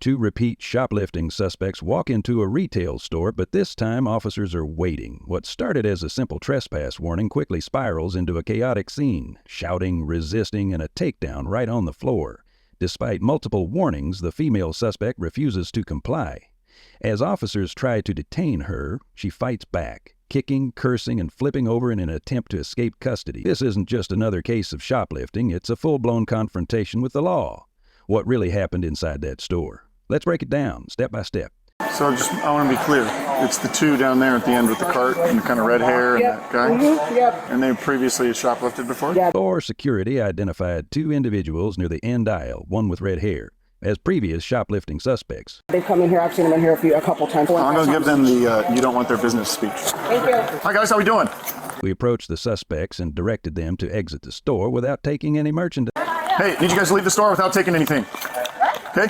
Two repeat shoplifting suspects walk into a retail store, but this time officers are waiting. What started as a simple trespass warning quickly spirals into a chaotic scene, shouting, resisting, and a takedown right on the floor. Despite multiple warnings, the female suspect refuses to comply. As officers try to detain her, she fights back, kicking, cursing, and flipping over in an attempt to escape custody. This isn't just another case of shoplifting, it's a full-blown confrontation with the law. What really happened inside that store? Let's break it down, step by step. So I want to be clear. It's the two down there at the end with the cart and the kind of red hair and that guy? And they previously shoplifted before? Store security identified two individuals near the end aisle, one with red hair, as previous shoplifting suspects. They've come in here, I've seen them in here a couple times. I'm going to give them the you don't want their business speech. Thank you. Hi guys, how we doing? We approached the suspects and directed them to exit the store without taking any merchandise. Hey, need you guys to leave the store without taking anything. Okay?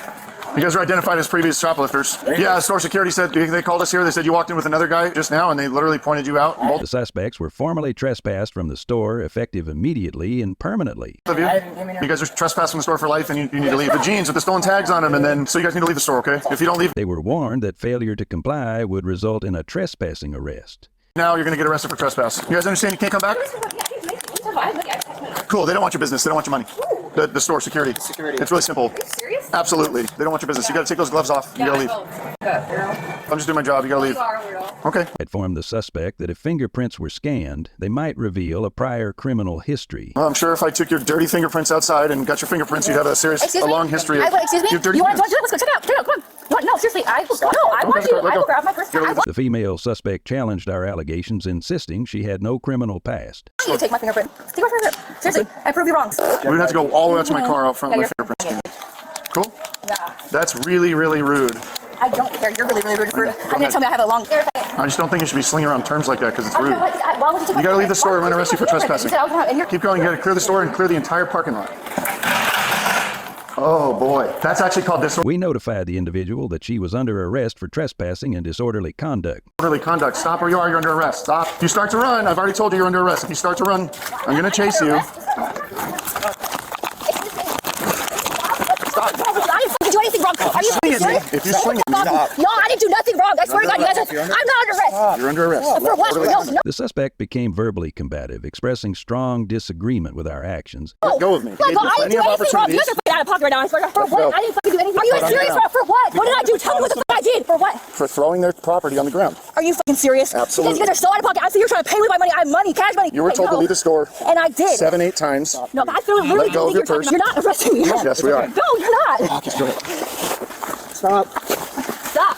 You guys are identified as previous shoplifters. Yeah, store security said, they called us here. They said you walked in with another guy just now and they literally pointed you out. The suspects were formally trespassed from the store, effective immediately and permanently. You guys are trespassing from the store for life and you need to leave. The jeans with the stolen tags on them, and then, so you guys need to leave the store, okay? If you don't leave. They were warned that failure to comply would result in a trespassing arrest. Now you're going to get arrested for trespass. You guys understand you can't come back? Cool, they don't want your business. They don't want your money. The store security. It's really simple. Are you serious? Absolutely. They don't want your business. You got to take those gloves off. You got to leave. I'm just doing my job. You got to leave. Okay. It informed the suspect that if fingerprints were scanned, they might reveal a prior criminal history. Well, I'm sure if I took your dirty fingerprints outside and got your fingerprints, you'd have a long history of excuse me? your dirty You want to fingerprints. do it? Let's go. Check it out. Check it out. Come on. What? No, seriously. I will grab my purse. The female suspect challenged our allegations, insisting she had no criminal past. You take my fingerprint. Take my fingerprint. Seriously, I prove you wrong. We would have to go all the way out to my car out front with my fingerprints. Cool? Yeah. That's really, really rude. I don't care. You're really, really rude. I'm going to tell me I have a long hair. I just don't think you should be slinging around terms like that because it's rude. Why would you take You got to leave the store. I'm going to arrest you for trespassing. trespassing. Keep going. You got to clear the store and clear the entire parking lot. Oh boy, that's actually called disorderly We notified the individual that she was under arrest for trespassing and disorderly conduct. conduct. Stop where you are. You're under arrest. Stop. If you start to run, I've already told you you're under arrest. If you start to run, I'm going to chase you. I didn't do anything wrong. Are you serious? If you swing at me, stop. No, I didn't do nothing wrong. I swear to God, you guys are, I'm not under arrest. You're under arrest. For what? No. The suspect became verbally combative, expressing strong disagreement with our actions. Let go of me. Look, I didn't do anything wrong. You guys are fucking out of pocket right now. I swear to God. For what? I didn't fucking do anything. Are you serious? For what? What did I do? Tell me what the fuck I did. For what? For throwing their property on the ground. Are you fucking serious? Absolutely. Because you guys are so out of pocket. I see you're trying to pay me my money. I have money, cash money. You were told to leave the store. And I did. 7-8 times. No, but I literally Let go of your purse. You're not arresting me. Yes, we are. No, you're not. Okay, go ahead. Stop. Stop.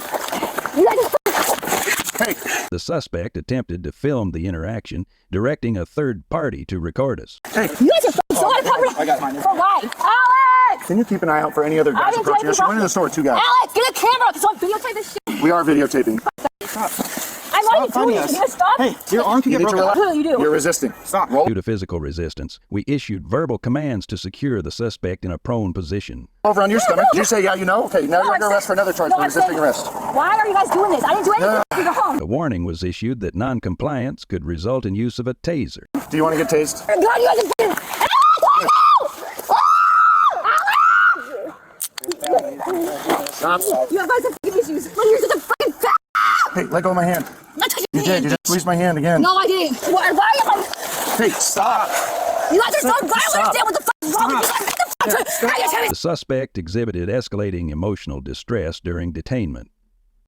You guys are Hey. The suspect attempted to film the interaction, directing a third party to record us. Hey. You guys are fucking so out of pocket. I got mine. For what? Alex! Can you keep an eye out for any other guys approaching us? You went in the store with two guys. Alex, get a camera because I'm videotaping this shit. We are videotaping. I'm not even doing it. You guys stop. Hey, your arm can get broken. What do you do? You're resisting. Stop. Roll Due to physical resistance, we issued verbal commands to secure the suspect in a prone position. over on your stomach. Did you say, yeah, you know? Okay, now you're under arrest for another charge for resisting arrest. Why are you guys doing this? I didn't do anything. You're home. A warning was issued that non-compliance could result in use of a taser. Do you want to get tased? God, you guys are fucking... Stop. You guys have fucking issues. Look, you're such a fucking fat... Hey, let go of my hand. I'm not touching You did. You just squeezed my hand again. No, I didn't. Why are you like... Hey, stop. You guys are so violent. I don't understand what the fuck is wrong with you guys. The suspect exhibited escalating emotional distress during detainment.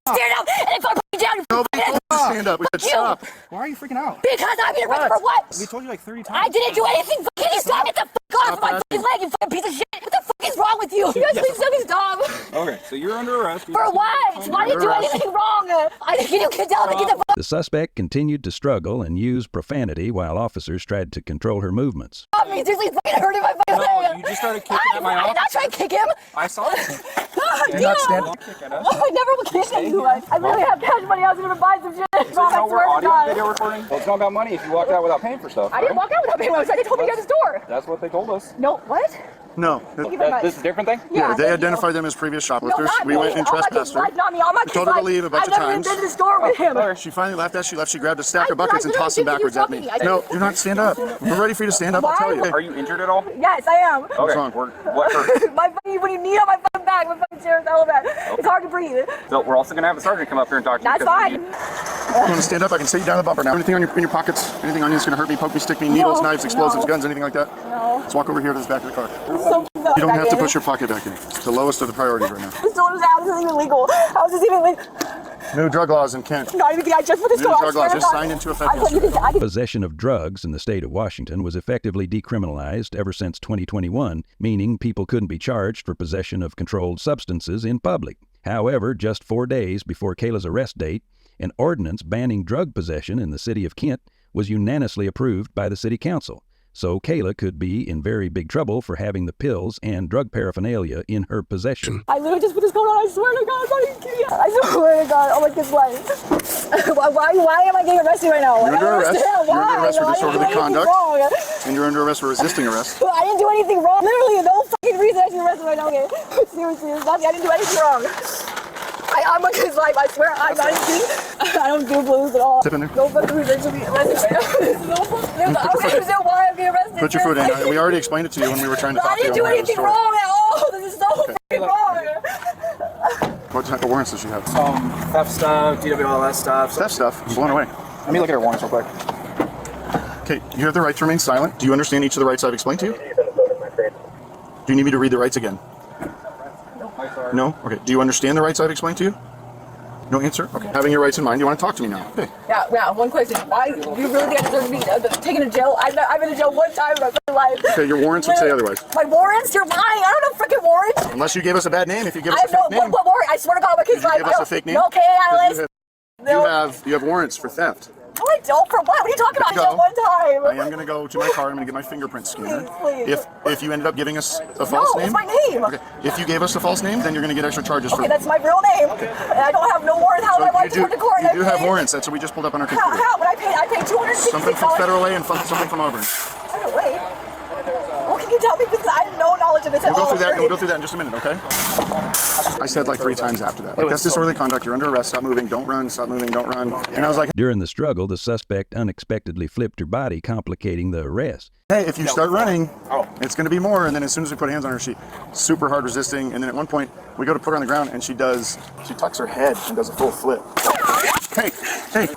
Stand up and then fucking put me down. Nobody told you to stand up. We said stop. Why are you freaking out? Because I'm being arrested for what? We told you like 30 times. I didn't do anything. Can you stop? Get the fuck off my fucking leg, you fucking piece of shit. What the fuck is wrong with you? You guys please let me stop. Okay, so you're under arrest. For what? Why did you do anything wrong? Can you tell me? Get the fuck The suspect continued to struggle and use profanity while officers tried to control her movements. off me. Seriously, fucking hurting my fucking leg. You just started kicking at my I did not officer. try to kick him. I saw it. God, not stand- Don't kick at us. I never will kick anyone. I really have cash money. I was gonna buy some shit. So you know I we're swear to audio God. video recording? Well, it's not about money if you walked out without paying for stuff. I didn't right? walk out without paying. They told me to get the store. That's what they told us. No, what? No. Thank you very much. This is a different thing? Yeah, they thank identified you. them as previous No, shoplifters. not We me. went and All my kids trespassed her. lied, not me. All my kids told her to lied. leave a bunch of I've never times. even been to the store with him. She finally laughed as she left. She grabbed a stack of I buckets and literally tossed them think backwards you're at me. talking to me. No, you're not. Stand up. We're ready for you to stand up. I'll tell you. Are you injured at all? Yes, I am. Okay. wrong? What hurt? My fucking, when you knee on my fucking back, my fucking chair is hella bad. It's hard to breathe. So we're also gonna have a sergeant come up here and talk to you. That's because fine. You want to stand up? I can set you down the bumper now. Anything in your pockets? Anything on you that's going to hurt me, poke me, stick me, needles, No, knives, explosives, no. guns, anything like that? No. Let's walk over here to the back of the car. So, You don't have to push your pocket back in. It's the lowest of the priorities right now. This isn't even legal. How is this even legal? New drug laws in Kent. Not even, I just put this New store. drug laws just signed into effect yesterday. Possession of drugs in the state of Washington was effectively decriminalized ever since 2021, meaning people couldn't be charged for possession of controlled substances in public. However, just 4 days before Kayla's arrest date, an ordinance banning drug possession in the city of Kent was unanimously approved by the city council. So Kayla could be in very big trouble for having the pills and drug paraphernalia in her possession. I literally just put this coat on. I swear to God, I'm not even kidding. I swear to God, oh my kid's life. Why am I getting arrested right now? You're under arrest. Why? You're under arrest for No, I didn't disorderly do anything conduct. wrong. And you're under arrest for resisting arrest. I didn't do anything wrong. Literally, no fucking reason I should be arrested right now. Okay? Seriously, there's nothing. I didn't do anything wrong. I'm a kid's life. I swear, I'm not even kidding. I don't do blues at all. Step in there. No fucking reason I should be arrested right now. There's no fucking reason why I'm being arrested. Put your foot in. We already explained it to you when we were trying to I talk to you. didn't do on the way to the anything store. wrong at all. This is so fucking wrong. What type of warrants does she have? Theft stuff, DW, all that stuff. Theft stuff. I'm blown away. Let me look at her warrants real quick. Okay, you have the right to remain silent. Do you understand each of the rights I've explained to you? Do you need me to read the rights again? No? Okay. Do you understand the rights I've explained to you? No answer? Okay. Having your rights in mind, you want to talk to me now? Okay. Yeah, one question. Why do you really think I deserve to be taken to jail? I've been to jail one time in my life. Okay, your warrants would say otherwise. My warrants? You're lying. I don't know freaking warrants. Unless you gave us a bad name. If you give I us a have fake no name. what warrant? I swear to God, my kid's Did you life. give us a fake name? No, Because Alice. you have warrants for theft. No, I don't. For what? What are you talking about? I did one time. I am going to go to my car. I'm going to get my fingerprint scanner. Please. If you ended up giving us a false name. it's my name. Okay. If you gave us a false name, then you're going to get extra charges for Okay, it. that's my real name. And I don't have no warrant. How am I going to come to court? You do have warrants. That's what we just pulled up on our computer. How? But I paid $266. Something from Federal A and something from Auburn. Federal A? What can you tell me? Because I have no knowledge of this at We'll all. go through that in just a minute, okay? I said like 3 times after that. Like, that's disorderly conduct. You're under arrest. Stop moving. Don't run. Stop moving. Don't run. And I was like, During the struggle, the suspect unexpectedly flipped her body, complicating the arrest. hey, if you start running, it's going to be more. And then as soon as we put hands on her, she super hard resisting. And then at one point, we go to put her on the ground, and she tucks her head and does a full flip. Hey,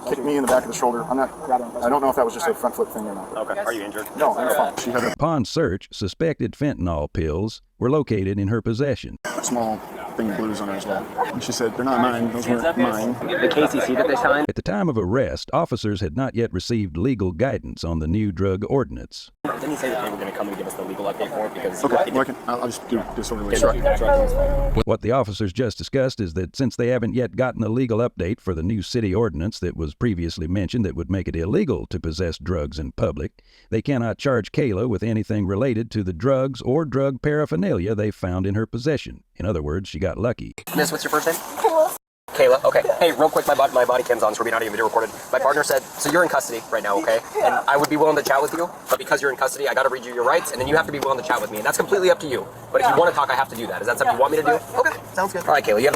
kick me in the back of the shoulder. I don't know if that was just a front flip thing or not. Okay. Are you injured? No, I'm fine. She had Upon search, suspected fentanyl pills were located in her possession. a small thing of blues on her as well. And she said, they're not mine. Those weren't mine. The KCC that they signed? At the time of arrest, officers had not yet received legal guidance on the new drug ordinance. Didn't he say that they were going to come and give us the legal update for it? Because Okay, well, I'll just do disorderly What the officers just discussed is that since they haven't yet gotten a legal update for the new city ordinance that was previously mentioned that would make it illegal to possess drugs in public, they cannot charge Kayla with anything related to the drugs or drug paraphernalia they found in her possession. In other words, she got lucky. Miss, what's your first name? Kayla, okay. Hey, real quick, my bodycam's on, so we're not even video recorded. My partner said, so you're in custody right now, okay? And I would be willing to chat with you, but because you're in custody, I gotta read you your rights, and then you have to be willing to chat with me, and that's completely up to you. But if you want to talk, I have to do that. Is that something you want me to do? Okay, sounds good. All right, Kayla, you have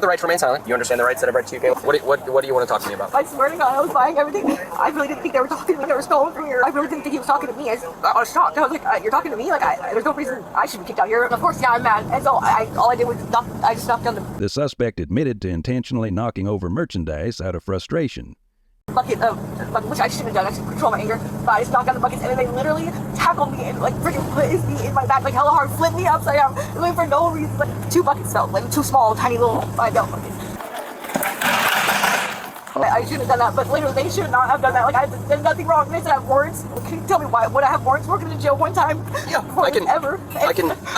the right to remain silent. You understand the rights that I've read to you, Kayla? What do you want to talk to me about? I swear to God, I was buying everything. I really didn't think they were talking to me. They were stolen from here. I really didn't think he was talking to me. I was shocked. I was like, you're talking to me? Like, there's no reason I should be kicked out here. Of course, yeah, I'm mad. And so all I did was I just knocked down the The suspect admitted to intentionally knocking over merchandise out of frustration. bucket, which I shouldn't have done. I should control my anger. But I just knocked down the buckets, and then they literally tackled me and like freaking put his knee in my back, like hella hard, flipped me upside down, like for no reason. Like 2 buckets fell, like 2 small, tiny little 5-gallon buckets. I shouldn't have done that, but literally they should not have done that. Like I did nothing wrong. They said I have warrants. Can you tell me why? Would I have warrants? Working in jail one time? Yeah, I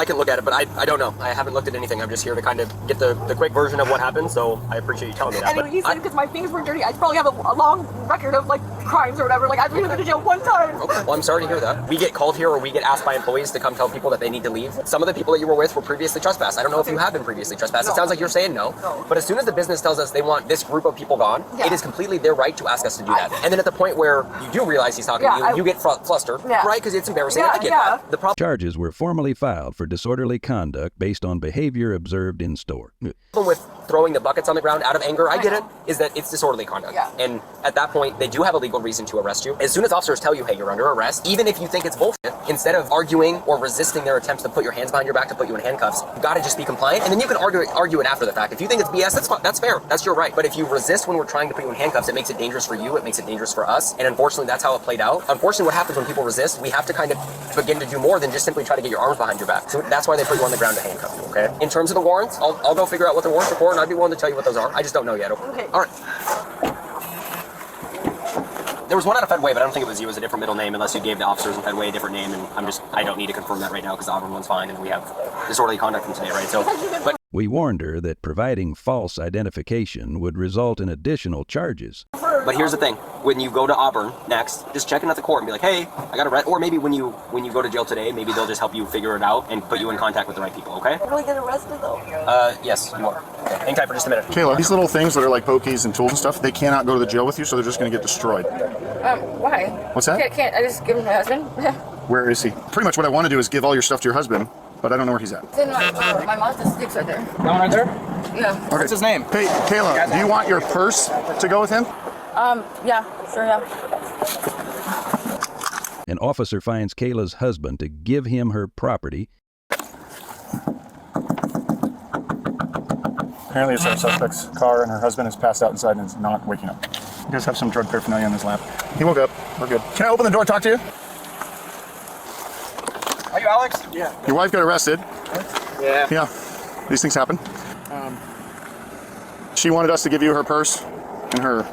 can look at it, but I don't know. I haven't looked at anything. I'm just here to kind of get the quick version of what happened. So I appreciate you telling me that. And when you said because my fingers were dirty, I probably have a long record of like crimes or whatever. Like, I've been to jail one time. Okay. Well, I'm sorry to hear that. We get called here or we get asked by employees to come tell people that they need to leave. Some of the people that you were with were previously trespassed. I don't know if you have been previously trespassed. No. It sounds like you're saying no. No. But as soon as the business tells us they want this group of people gone, it is completely their right to ask us to do that. And then at the point where you do realize he's talking to you, you get flustered, right? Because it's embarrassing. I get that. The problem Charges were formally filed for disorderly conduct based on behavior observed in store. with throwing the buckets on the ground out of anger, I get it, is that it's disorderly conduct. Yeah. And at that point, they do have a legal reason to arrest you. As soon as officers tell you, hey, you're under arrest, even if you think it's bullshit, instead of arguing or resisting their attempts to put your hands behind your back to put you in handcuffs, you gotta just be compliant, and then you can argue it after the fact. If you think it's BS, that's fine, that's fair, that's your right. But if you resist when we're trying to put you in handcuffs, it makes it dangerous for you, it makes it dangerous for us, and unfortunately, that's how it played out. Unfortunately, what happens when people resist, we have to kind of begin to do more than just simply try to get your arms behind your back. So that's why they put you on the ground to handcuff you, okay? In terms of the warrants, I'll go figure out what the warrants are for, and I'd be willing to tell you what those are. I just don't know yet. Okay. All right. There was one out of Fedway, but I don't think it was you. It was a different middle name, unless you gave the officers in Fedway a different name, and I don't need to confirm that right now because the Auburn one's fine, and we have disorderly conduct from today, right? So, but We warned her that providing false identification would result in additional charges. But here's the thing: when you go to Auburn next, just check in at the court and be like, "Hey, I got arrested." Or maybe when you go to jail today, maybe they'll just help you figure it out and put you in contact with the right people. Okay? I really get arrested though. Yes, you are. Okay. Hang tight for just a minute. Kayla, these little things that are like pokies and tools and stuff, they cannot go to the jail with you, so they're just going to get destroyed. Why? What's that? Can't I just give him my husband? Where is he? Pretty much what I want to do is give all your stuff to your husband, but I don't know where he's at. Then my Mazda 6 right there. That one right there? Yeah. Okay. What's his name? Hey, Kayla, do you want your purse to go with him? Yeah, sure, yeah. An officer finds Kayla's husband to give him her property. Apparently it's our suspect's car and her husband is passed out inside and is not waking up. He does have some drug paraphernalia in his lap. He woke up. We're good. Can I open the door and talk to you? Are you Alex? Yeah. Your wife got arrested. Yeah. Yeah. These things happen. She wanted us to give you her purse and her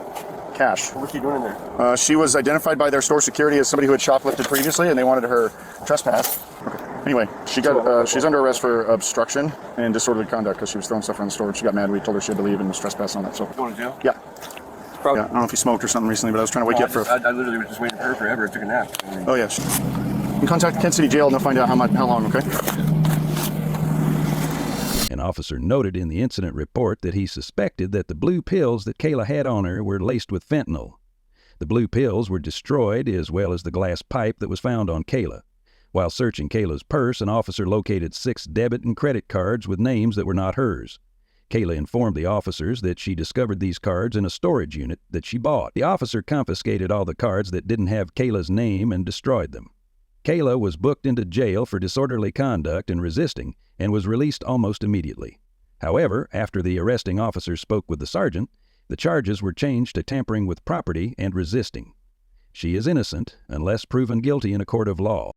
cash. What's she doing in there? She was identified by their store security as somebody who had shoplifted previously, and they wanted her trespass. Okay. Anyway, she got she's under arrest for obstruction and disorderly conduct because she was throwing stuff around the store. She got mad. We told her she had to leave and was trespassing on that. So. Going to jail? Yeah. Yeah. I don't know if you smoked or something recently, but I was trying to wake you up for. I literally was just waiting for her forever. I took a nap. Oh yeah. You can contact Kent City Jail and they'll find out how long. Okay. An officer noted in the incident report that he suspected that the blue pills that Kayla had on her were laced with fentanyl. The blue pills were destroyed, as well as the glass pipe that was found on Kayla. While searching Kayla's purse, an officer located 6 debit and credit cards with names that were not hers. Kayla informed the officers that she discovered these cards in a storage unit that she bought. The officer confiscated all the cards that didn't have Kayla's name and destroyed them. Kayla was booked into jail for disorderly conduct and resisting and was released almost immediately. However, after the arresting officer spoke with the sergeant, the charges were changed to tampering with property and resisting. She is innocent unless proven guilty in a court of law.